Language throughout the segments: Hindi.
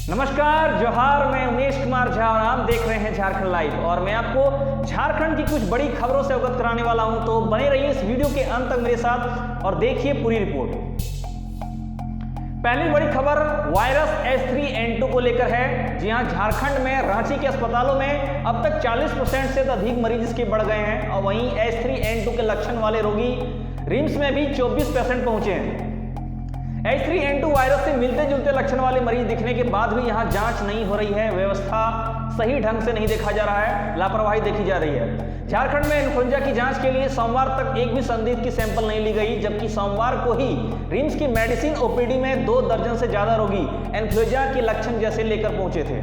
नमस्कार, जोहार। मैं उमेश कुमार झा और आप देख रहे हैं झारखंड लाइव और मैं आपको झारखंड की कुछ बड़ी खबरों से अवगत कराने वाला हूं, तो बने रहिए इस वीडियो के अंत तक मेरे साथ और देखिए पूरी रिपोर्ट। पहली बड़ी खबर वायरस H3N2 को लेकर है। जी हां, झारखंड में रांची के अस्पतालों में अब तक 40% से अधिक मरीज इसके बढ़ गए हैं और वहीं H3N2 के लक्षण वाले रोगी रिम्स में भी 24% पहुंचे हैं। H3N2 वायरस से मिलते जुलते लक्षण वाले मरीज दिखने के बाद भी यहां जांच नहीं हो रही है, व्यवस्था सही ढंग से नहीं देखा जा रहा है, लापरवाही देखी जा रही है। झारखंड में इन्फ्लुएंजा की जांच के लिए सोमवार तक एक भी संदिग्ध की सैंपल नहीं ली गई, जबकि सोमवार को ही रिम्स की मेडिसिन ओपीडी में 2 दर्जन से ज्यादा रोगी इन्फ्लुएंजा के लक्षण जैसे लेकर पहुंचे थे।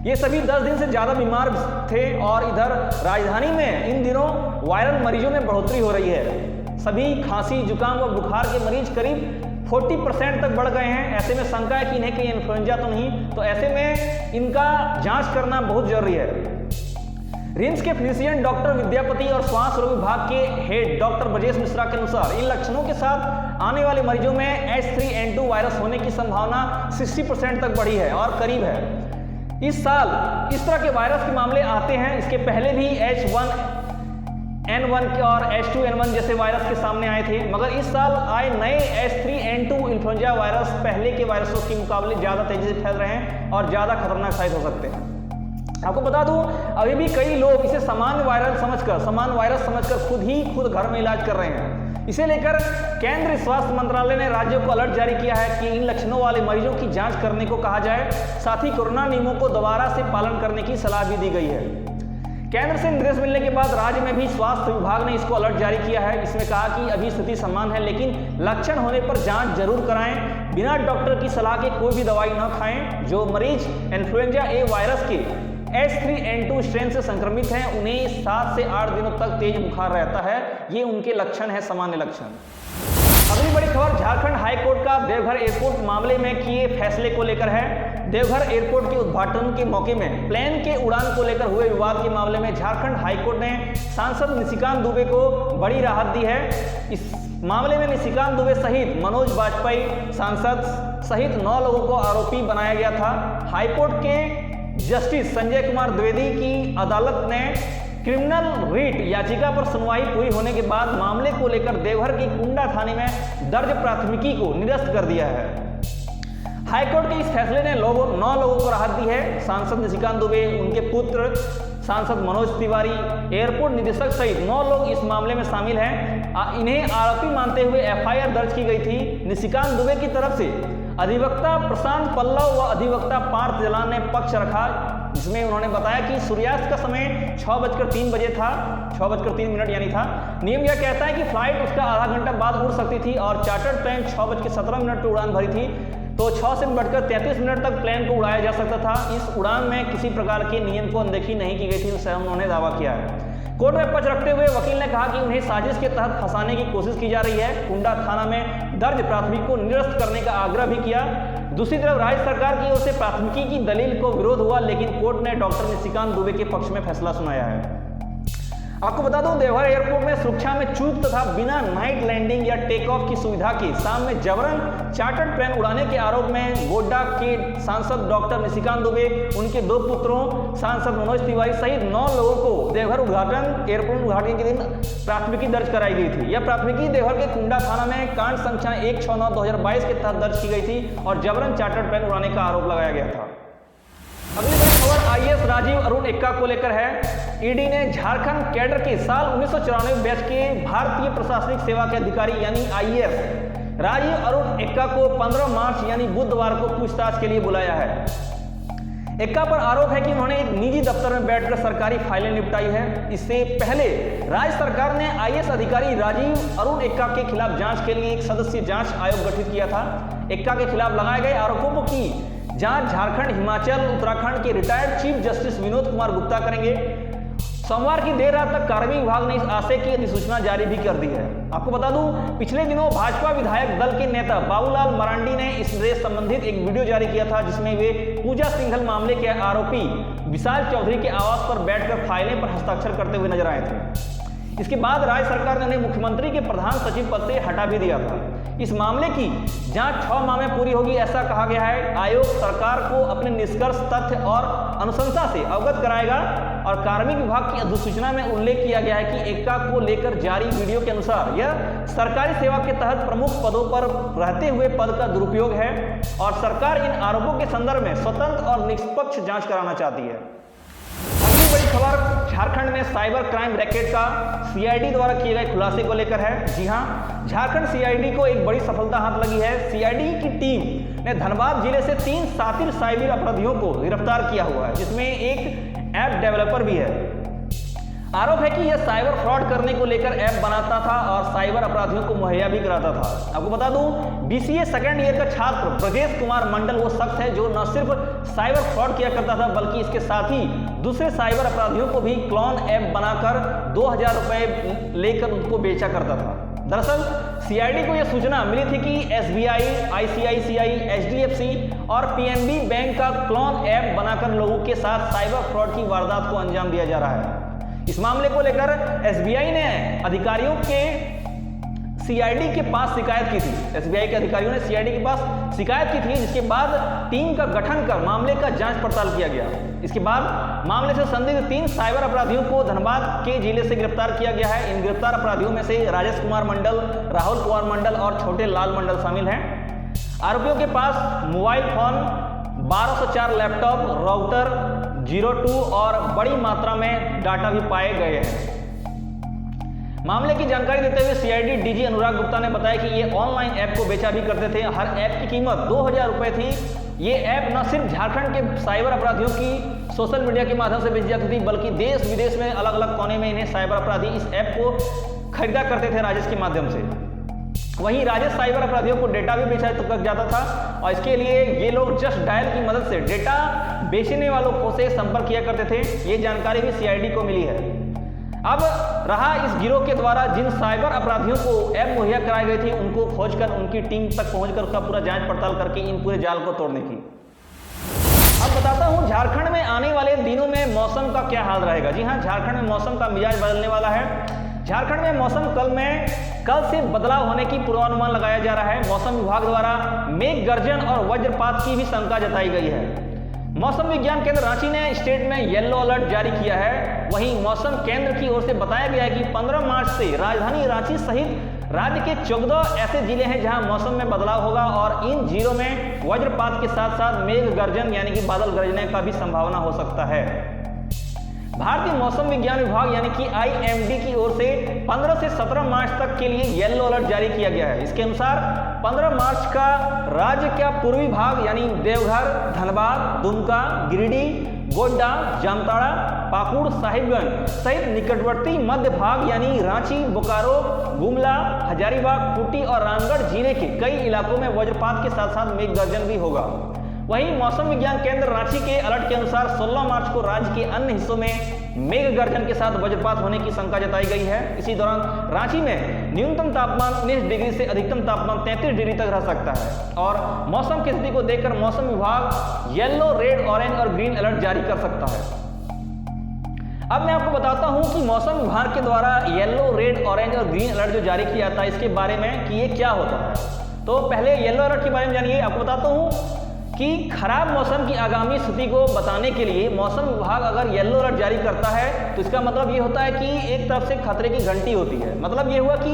ये सभी 10 दिन से ज्यादा बीमार थे और इधर राजधानी में इन दिनों वायरल मरीजों में बढ़ोतरी हो रही है। सभी खांसी, जुकाम व बुखार के मरीज करीब 40% तक बढ़ गए हैं। ऐसे में शंका है कि इन्हें कहीं इन्फ्लुएंजा तो नहीं, तो ऐसे में इनका जांच करना बहुत जरूरी है। रिम्स के फिजिशियन डॉक्टर विद्यापति और स्वास्थ्य रोग विभाग के हेड डॉक्टर ब्रजेश मिश्रा के अनुसार इन लक्षणों के साथ आने वाले मरीजों में H3N2 वायरस होने की संभावना 60% तक बढ़ी है और करीब है। इस साल इस तरह के वायरस के मामले आते हैं। इसके पहले भी H1N1 और H2N1 जैसे वायरस के सामने आए थे, मगर इस साल आए नए H3N2 इन्फ्लुएंजा वायरस पहले के वायरसों के मुकाबले ज्यादा तेजी से फैल रहे हैं और ज्यादा खतरनाक साबित हो सकते हैं। आपको बता दूं, अभी भी कई लोग इसे सामान्य वायरस समझकर खुद घर में इलाज कर रहे हैं। इसे लेकर केंद्रीय स्वास्थ्य मंत्रालय ने राज्यों को अलर्ट जारी किया है कि इन लक्षणों वाले मरीजों की जांच करने को कहा जाए। साथ ही कोरोना नियमों को दोबारा से पालन करने की सलाह भी दी गई है। केंद्र से निर्देश मिलने के बाद राज्य में भी स्वास्थ्य विभाग ने इसको अलर्ट जारी किया है। इसमें कहा कि अभी स्थिति समान है, लेकिन लक्षण होने पर जांच जरूर कराएं। बिना डॉक्टर की सलाह के कोई भी दवाई न खाएं। जो मरीज इन्फ्लुएंजा ए वायरस के H3N2 स्ट्रेन से संक्रमित हैं, उन्हें 7 से 8 दिनों तक तेज बुखार रहता है। ये उनके लक्षण है, सामान्य लक्षण। अगली बड़ी खबर झारखंड हाईकोर्ट का देवघर एयरपोर्ट मामले में किए फैसले को लेकर है। देवघर एयरपोर्ट के उद्घाटन के मौके में प्लेन के उड़ान को लेकर हुए विवाद के मामले में झारखंड हाईकोर्ट ने सांसद निशिकांत दुबे को बड़ी राहत दी है। इस मामले में निशिकांत दुबे सहित मनोज वाजपेयी सांसद सहित 9 लोगों को आरोपी बनाया गया था। हाईकोर्ट के जस्टिस संजय कुमार द्विवेदी की अदालत ने क्रिमिनल रिट याचिका पर सुनवाई पूरी होने के बाद मामले को लेकर देवघर की कुंडा थाने में दर्ज प्राथमिकी को निरस्त कर दिया है। हाईकोर्ट के इस फैसले ने 9 लोगों को राहत दी है। सांसद निशिकांत दुबे, उनके पुत्र सांसद मनोज तिवारी, एयरपोर्ट निदेशक सहित 9 लोग इस मामले में शामिल हैं। इन्हें आरोपी मानते हुए FIR दर्ज की गई थी। निशिकांत दुबे की तरफ से अधिवक्ता प्रशांत पल्लव व अधिवक्ता पार्थ जलान ने पक्ष रखा, जिसमें उन्होंने बताया कि सूर्यास्त का समय 6:03 बजे था, 6:03 यानी था। नियम यह कहता है कि फ्लाइट उसका आधा घंटा बाद उड़ सकती थी और चार्टर्ड प्लेन 6:17 पर उड़ान भरी थी, तो 6 से बढ़कर 33 मिनट तक प्लेन को उड़ाया जा सकता था। इस उड़ान में किसी प्रकार के नियम को अनदेखी नहीं की गई थी, उससे उन्होंने दावा किया है। कोर्ट में पक्ष रखते हुए वकील ने कहा कि उन्हें साजिश के तहत फंसाने की कोशिश की जा रही है। कुंडा थाना में दर्ज प्राथमिकी को निरस्त करने का आग्रह भी किया। दूसरी तरफ राज्य सरकार की ओर से प्राथमिकी की दलील को विरोध हुआ, लेकिन कोर्ट ने डॉक्टर निशिकांत दुबे के पक्ष में फैसला सुनाया है। आपको बता दूं, देवघर एयरपोर्ट में सुरक्षा में चूक तथा बिना नाइट लैंडिंग या टेक ऑफ की सुविधा के सामने जबरन चार्टर्ड प्लेन उड़ाने के आरोप में गोड्डा के सांसद डॉक्टर निशिकांत दुबे, उनके 2 पुत्रों सांसद मनोज तिवारी सहित 9 लोगों को देवघर एयरपोर्ट उद्घाटन के दिन प्राथमिकी दर्ज कराई गई थी। यह प्राथमिकी देवघर के कुंडा थाना में कांड संख्या 169/2022 के तहत दर्ज की गई थी और जबरन चार्टर्ड प्लेन उड़ाने का आरोप लगाया गया था। अगली बड़ी खबर IAS राजीव अरुण एक्का को लेकर है। ईडी ने झारखंड कैडर के साल 1994 बैच के भारतीय प्रशासनिक सेवा के अधिकारी यानी IAS राजीव अरुण एक्का को 15 मार्च यानी बुधवार को पूछताछ के लिए बुलाया है। एक्का पर आरोप है कि उन्होंने एक निजी दफ्तर में बैठकर सरकारी फाइलें निपटाई है। इससे पहले राज्य सरकार ने IAS अधिकारी राजीव अरुण एक्का के खिलाफ जांच के लिए एक सदस्यीय जांच आयोग गठित किया था। एक्का के खिलाफ लगाए गए आरोपों की जांच झारखंड, हिमाचल, उत्तराखंड के retired chief justice Vinod Kumar Gupta करेंगे। सोमवार की देर रात तक कार्रवाई विभाग ने इस आशय की अधिसूचना जारी भी कर दी है। आपको बता दूं, पिछले दिनों भाजपा विधायक दल के नेता बाबूलाल मरांडी ने इससे संबंधित एक वीडियो जारी किया था, जिसमें वे पूजा सिंघल मामले के आरोपी विशाल चौधरी के आवास पर बैठकर फाइलें पर हस्ताक्षर करते हुए नजर आए थे। इसके बाद राज्य सरकार ने उन्हें मुख्यमंत्री के प्रधान सचिव पद से हटा भी दिया था। इस मामले की जांच 6 माह में पूरी होगी, ऐसा कहा गया है। आयोग सरकार को अपने निष्कर्ष, तथ्य और अनुशंसा से अवगत कराएगा और कार्मिक विभाग की अधिसूचना में उल्लेख किया गया है कि एक्का को लेकर जारी वीडियो के अनुसार यह सरकारी सेवा के तहत प्रमुख पदों पर रहते हुए पद का दुरुपयोग है और सरकार इन आरोपों के संदर्भ में स्वतंत्र और निष्पक्ष जांच कराना चाहती है। अगली बड़ी खबर झारखंड में साइबर क्राइम रैकेट का सीआईडी द्वारा किए गए खुलासे को लेकर है। जी हां, झारखंड सीआईडी को एक बड़ी सफलता हाथ लगी है। सीआईडी की टीम ने धनबाद जिले से 3 शातिर साइबर अपराधियों को गिरफ्तार किया हुआ है, जिसमें एक ऐप डेवलपर भी है। आरोप है कि यह साइबर फ्रॉड करने को लेकर ऐप बनाता था और साइबर अपराधियों को मुहैया भी कराता था। आपको बता दूं, बीसीए सेकेंड ईयर का छात्र ब्रजेश कुमार मंडल वो शख्स है जो न सिर्फ साइबर फ्रॉड किया करता था बल्कि इसके साथ ही दूसरे साइबर अपराधियों को भी क्लोन ऐप बनाकर 2000 रुपए लेकर उनको बेचा करता था। दरअसल सीआईडी को यह सूचना मिली थी कि एसबीआई, आईसीआईसीआई, एचडीएफसी और पीएनबी बैंक का क्लोन ऐप बनाकर लोगों के साथ साइबर फ्रॉड की वारदात को अंजाम दिया जा रहा है। इस मामले को लेकर एसबीआई ने अधिकारियों के सीआईडी के पास शिकायत की थी। एसबीआई के अधिकारियों ने सीआईडी के पास शिकायत की थी, जिसके बाद टीम का गठन कर मामले का जांच पड़ताल किया गया। इसके बाद मामले से संदिग्ध 3 साइबर अपराधियों को धनबाद के जिले से गिरफ्तार किया गया है। इन गिरफ्तार अपराधियों में से राजेश कुमार मंडल, राहुल कुमार मंडल और छोटे लाल मंडल शामिल हैं। आरोपियों के पास मोबाइल फोन, 1204 लैपटॉप, राउटर, 02 और बड़ी मात्रा में डाटा भी पाए गए हैं। मामले की जानकारी देते हुए सीआईडी डीजी अनुराग गुप्ता ने बताया कि ये ऑनलाइन ऐप को बेचा भी करते थे। हर ऐप की कीमत 2000 रुपए थी। ये ऐप न सिर्फ झारखंड के साइबर अपराधियों की सोशल मीडिया के माध्यम से बेची जाती थी बल्कि देश विदेश में अलग अलग कोने में इन्हें साइबर अपराधी इस ऐप को खरीदा करते थे राजेश के माध्यम से। वहीं राजेश साइबर अपराधियों को डेटा भी बेचा तक जाता था और इसके लिए ये लोग जस्ट डायल की मदद से डेटा बेचने वालों को से संपर्क किया करते थे। ये जानकारी भी सीआईडी को मिली है। अब रहा इस गिरोह के द्वारा जिन साइबर अपराधियों को ऐप मुहैया कराई गई थी उनको खोजकर उनकी टीम तक पहुंचकर उसका पूरा जांच पड़ताल करके इन पूरे जाल को तोड़ने की। अब बताता हूं झारखंड में आने वाले दिनों में मौसम का क्या हाल रहेगा। जी हां, झारखंड में मौसम का मिजाज बदलने वाला है। झारखंड में मौसम कल से बदलाव होने की पूर्वानुमान लगाया जा रहा है। मौसम विभाग द्वारा मेघ गर्जन और वज्रपात की भी शंका जताई गई है। मौसम विज्ञान केंद्र रांची ने स्टेट में येलो अलर्ट जारी किया है। वहीं मौसम केंद्र की ओर से बताया गया है कि 15 मार्च से राजधानी रांची सहित राज्य के 14 ऐसे जिले हैं जहां मौसम में बदलाव होगा और इन जिलों में वज्रपात के साथ साथ मेघ गर्जन यानी कि बादल गरजने का भी संभावना हो सकता है। भारतीय मौसम विज्ञान विभाग यानी कि आईएमडी की ओर से 15 से 17 मार्च तक के लिए येलो अलर्ट जारी किया गया है। इसके अनुसार 15 मार्च का राज्य का पूर्वी भाग यानी देवघर, धनबाद, दुमका, गिरिडीह, गोड्डा, जामताड़ा, पाकुड़, साहिबगंज सहित निकटवर्ती मध्य भाग यानी रांची, बोकारो, गुमला, हजारीबाग, खूंटी और रामगढ़ जिले के कई इलाकों में वज्रपात के साथ साथ मेघ गर्जन भी होगा। वहीं मौसम विज्ञान केंद्र रांची के अलर्ट के अनुसार 16 मार्च को राज्य के अन्य हिस्सों में मेघ गर्जन के साथ वज्रपात होने की शंका जताई गई है। इसी दौरान रांची में न्यूनतम तापमान 19 डिग्री से अधिकतम तापमान 33 डिग्री तक रह सकता है और मौसम की स्थिति को देखकर मौसम विभाग येलो, रेड, ऑरेंज और ग्रीन अलर्ट जारी कर सकता है। अब मैं आपको बताता हूं कि मौसम विभाग के द्वारा येलो, रेड, ऑरेंज और ग्रीन अलर्ट जो जारी किया जाता है इसके बारे में कि ये क्या होता है। तो पहले येलो अलर्ट के बारे में जानिए। आपको बताता हूं कि खराब मौसम की आगामी स्थिति को बताने के लिए मौसम विभाग अगर येलो अलर्ट जारी करता है तो इसका मतलब ये होता है कि एक तरफ से खतरे की घंटी होती है। मतलब ये हुआ कि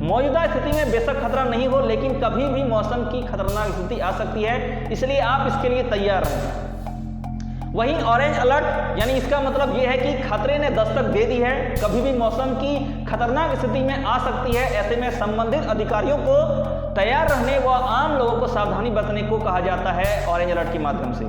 मौजूदा स्थिति में बेशक खतरा नहीं हो लेकिन कभी भी मौसम की खतरनाक स्थिति आ सकती है, इसलिए आप इसके लिए तैयार रहें। वहीं ऑरेंज अलर्ट यानी इसका मतलब यह है कि खतरे ने दस्तक दे दी है, कभी भी मौसम की खतरनाक स्थिति में आ सकती है। ऐसे में संबंधित अधिकारियों को तैयार रहने व आम लोगों को सावधानी बरतने को कहा जाता है ऑरेंज अलर्ट के माध्यम से।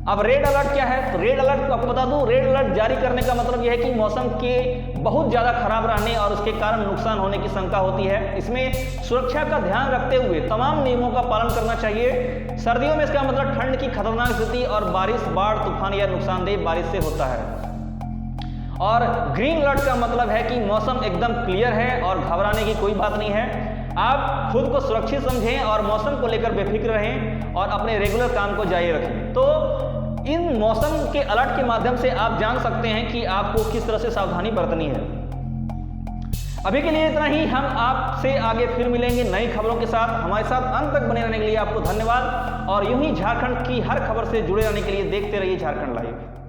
अब रेड अलर्ट क्या है? तो रेड अलर्ट आपको बता दूं, रेड अलर्ट जारी करने का मतलब यह है कि मौसम के बहुत ज़्यादा खराब रहने और उसके कारण नुकसान होने की शंका होती है। इसमें सुरक्षा का ध्यान रखते हुए तमाम नियमों का पालन करना चाहिए। सर्दियों में इसका मतलब ठंड की खतरनाक स्थिति और बारिश, बाढ़, तूफान या नुकसानदेह बारिश से होता है। और ग्रीन अलर्ट का मतलब है कि मौसम एकदम क्लियर है और घबराने की कोई बात नहीं है। आप खुद को सुरक्षित समझें और मौसम को लेकर बेफिक्र रहें और अपने रेगुलर काम को जारी रखें। तो इन मौसम के अलर्ट के माध्यम से आप जान सकते हैं कि आपको किस तरह से सावधानी बरतनी है। अभी के लिए इतना ही। हम आपसे आगे फिर मिलेंगे नई खबरों के साथ। हमारे साथ अंत तक बने रहने के लिए आपको धन्यवाद और यूं ही झारखंड की हर खबर से जुड़े रहने के लिए देखते रहिए झारखंड लाइव।